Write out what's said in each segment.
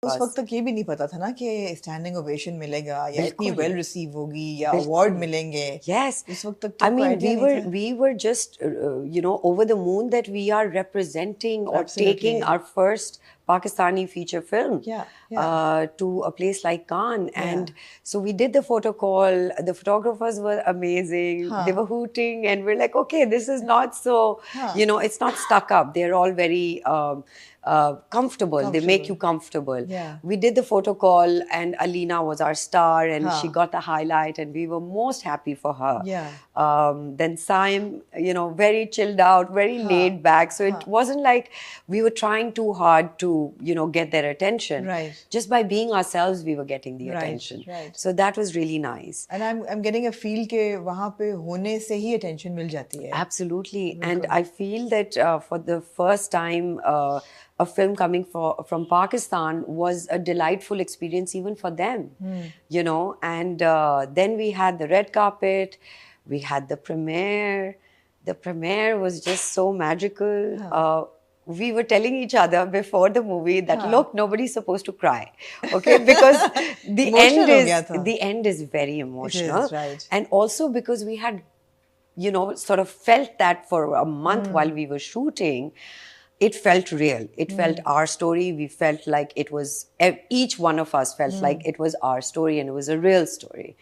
उस वक्त तक ये भी नहीं पता था ना कि स्टैंडिंग ओवेशन मिलेगा या इतनी बिल्कुल वेल रिसीव होगी या अवार्ड बिल्कुल मिलेंगे. yes उस वक्त तक तो I कोई mean आइडिया नहीं था. we were just over the moon that we are representing or taking Absolutely. our first Pakistani feature film Yeah. to a place like Cannes. Yeah. And so we did the photo call. The photographers were amazing. They were hooting, and we're like, okay, this is not so, it's not stuck up. They're all very comfortable. They make you comfortable. Yeah. We did the photo call, and Alina was our star, and she Huh. got the highlight, and we were most happy for her. Yeah. Then Saim, very chilled out, very laid back. So it wasn't like we were trying too hard to, get their attention. Right. Just by being ourselves, we were getting the attention. Right. So that was really nice. And I'm getting a feel के वहाँ पे होने से ही attention मिल जाती है. Absolutely. And I feel that for the first time, a film coming from Pakistan was a delightful experience even for them, and then we had the red carpet, we had the premiere. The premiere was just so magical. We were telling each other before the movie that look, nobody's supposed to cry, okay, because the end is very emotional. It is, right. And also because we had sort of felt that for a month while we were shooting. It felt real. It felt our story. We felt like it was, each one of us felt like it was our story and it was a real story.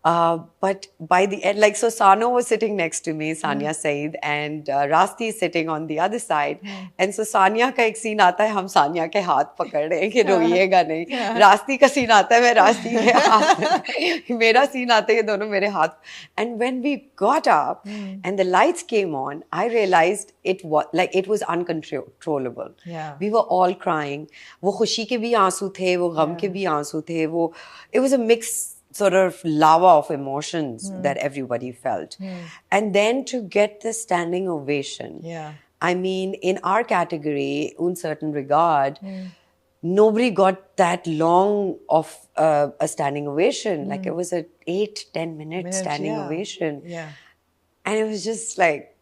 But by the end, so Sano was sitting next to me, Sania Saeed, and Rasti is sitting on the other side. And so Sania ka ek scene aata hai, hum Sania ke haath pakad rahe hain ki roiyega nahi. Rasti ka scene aata hai, main Rasti ke haath. Mera scene aata hai, ye dono mere haath. And when we got up and the lights came on, I realized it was uncontrollable. Yeah. We were all crying. वो खुशी के भी आंसू थे, वो गम के भी आंसू थे. It was a mix sort of lava of emotions that everybody felt. And then to get the standing ovation. Yeah. I mean, in our category, un certain regard, nobody got that long of a standing ovation. Like it was a 8-10 minute standing ovation. Yeah. And it was just like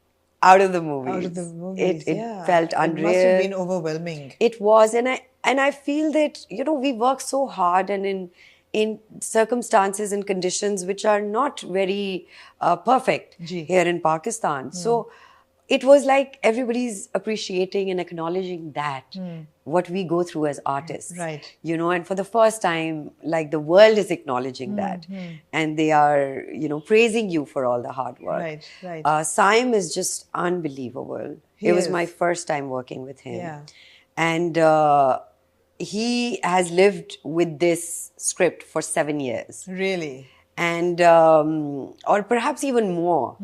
out of the movies. Out of the movies, It felt unreal. It must have been overwhelming. It was. And I feel that, we work so hard and in circumstances and conditions which are not very perfect here in Pakistan. So it was like everybody's appreciating and acknowledging that, what we go through as artists. Right. And for the first time, like the world is acknowledging that. And they are, praising you for all the hard work. Right. Saim is just unbelievable. It was my first time working with him. Yeah. And he has lived with this script for 7 years. Really? And, or perhaps even more.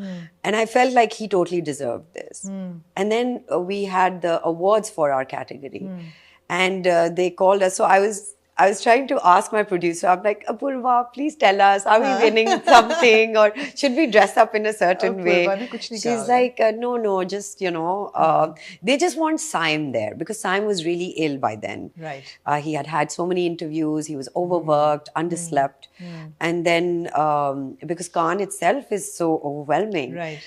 And I felt like he totally deserved this. And then we had the awards for our category. And they called us. So I was trying to ask my producer, I'm like, Apurva, please tell us, are we winning something or should we dress up in a certain way? She's like, no, just, they just want Saim there because Saim was really ill by then. Right. He had so many interviews, he was overworked, underslept. And then because Cannes itself is so overwhelming. Right.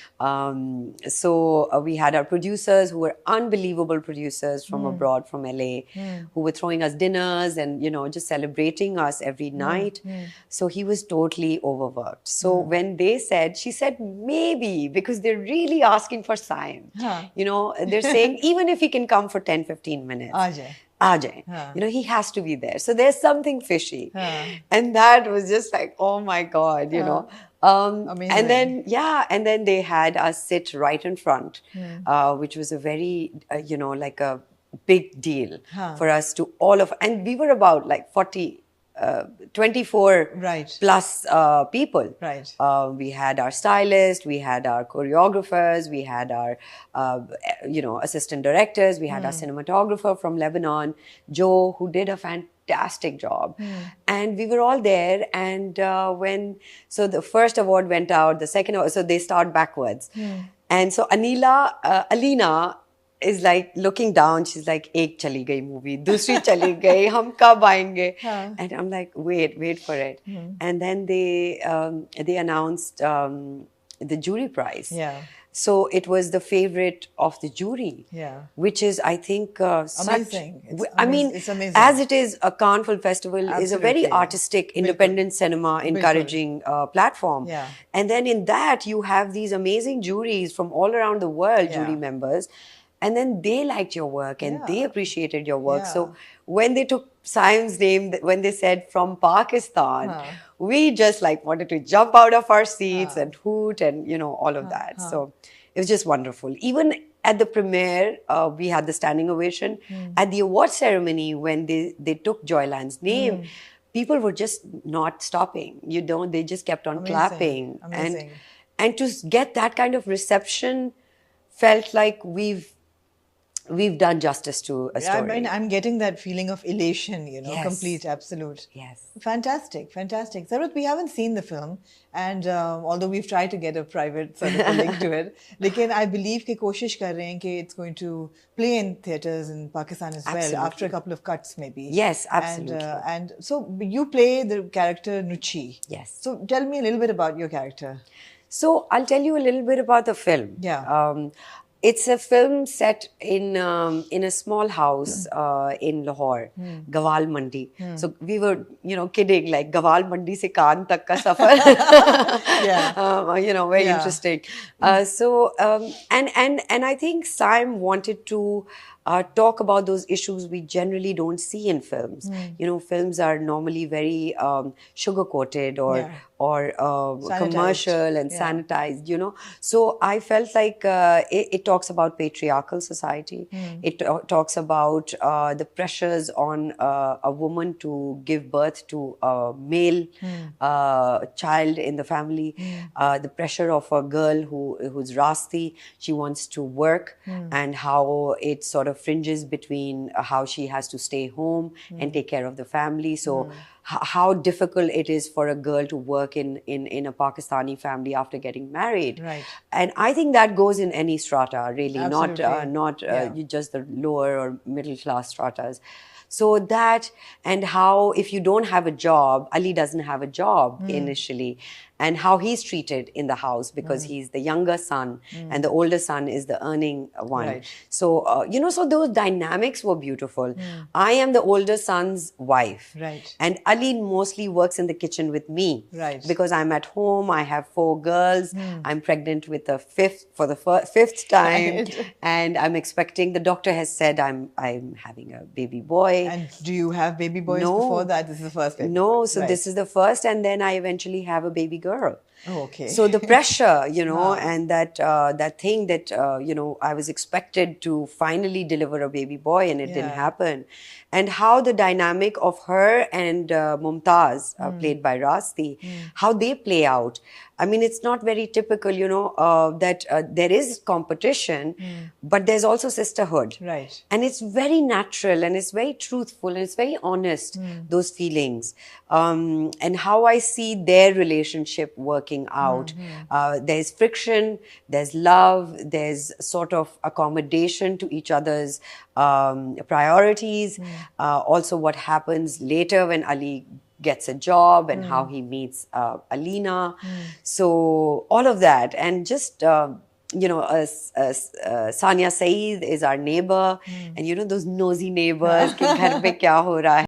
So we had our producers who were unbelievable producers from abroad, from LA, who were throwing us dinners and, just celebrating us every night. So he was totally overworked. So when she said maybe, because they're really asking for Saim. They're saying even if he can come for 10-15 minutes. Ajay. He has to be there. So there's something fishy. And that was just like, oh my God, Amazing. And then they had us sit right in front, which was a very, like a big deal for us to and we were about like 24 plus people. Right. We had our stylist, we had our choreographers, we had our, assistant directors, we had our cinematographer from Lebanon, Joe, who did a fantastic job. And we were all there. And so the first award went out, the second award, so they start backwards. And so Alina is like looking down. She's like, "Ek chali gayi movie, dusri chali gayi. Hum kab aayenge?" And I'm like, "Wait for it." And then they announced the jury prize. Yeah. So it was the favorite of the jury. Yeah. Which is, I think, Amazing. I mean, It's amazing. as it is, a Cannes Film Festival is a very Absolutely. artistic, independent cinema encouraging platform. Yeah. And then in that, you have these amazing juries from all around the world, jury members. And then they liked your work and they appreciated your work. So when they took Saim's name, when they said from Pakistan, we just like wanted to jump out of our seats and hoot and, you know, all of that. So it was just wonderful. Even at the premiere, we had the standing ovation. At the award ceremony, when they took Joyland's name, people were just not stopping. You know, they just kept on clapping. Amazing. And to get that kind of reception felt like we've done justice to a story. I mean, I'm getting that feeling of elation, you know, complete, absolute. Yes. Fantastic, fantastic. Sarwat, we haven't seen the film, and although we've tried to get a private sort of a link to it, लेकिन I believe कि कोशिश कर रहे हैं कि it's going to play in theatres in Pakistan as well, after a couple of cuts maybe. Yes, absolutely. And so you play the character Nuchi. Yes. So tell me a little bit about your character. So I'll tell you a little bit about the film. Yeah. It's a film set in a small house in Lahore, Gawal Mandi. So we were, you know, kidding like Gawal Mandi se Cannes tak ka safar. You know, very interesting. And I think Saim wanted to talk about those issues we generally don't see in films. You know, films are normally very sugar-coated or commercial and sanitized, you know. So I felt like it talks about patriarchal society. It talks about the pressures on a woman to give birth to a male child in the family, the pressure of a girl who's Rasti, she wants to work, and how it sort of fringes between how she has to stay home and take care of the family. So how difficult it is for a girl to work in a Pakistani family after getting married. Right. And I think that goes in any strata, really, Absolutely. not just the lower or middle class stratas. So that, and how if you don't have a job, Ali doesn't have a job initially, and how he's treated in the house because he's the younger son and the older son is the earning one. Right. So, you know, so those dynamics were beautiful. I am the older son's wife. Right. And Ali mostly works in the kitchen with me. Right. Because I'm at home, I have 4 girls, I'm pregnant with the fifth time, Right. and I'm expecting, the doctor has said I'm having a baby boy. And do you have baby boys No. before that? This is the first baby No, boy. so Right. this is the first, and then I eventually have a baby girl. Oh, okay. So the pressure, you know, and that thing that, you know, I was expected to finally deliver a baby boy and it didn't happen. And how the dynamic of her and Mumtaz, played by Rasti, how they play out. I mean, it's not very typical, you know, that there is competition, but there's also sisterhood. Right. And it's very natural and it's very truthful and it's very honest, those feelings. And how I see their relationship working out. There's friction, there's love, there's sort of accommodation to each other's priorities. Also what happens later when Ali gets a job and how he meets Alina. So all of that, and just you know, Sania Saeed is our neighbor, and you know those nosy neighbors, कि घर पे क्या हो रहा है.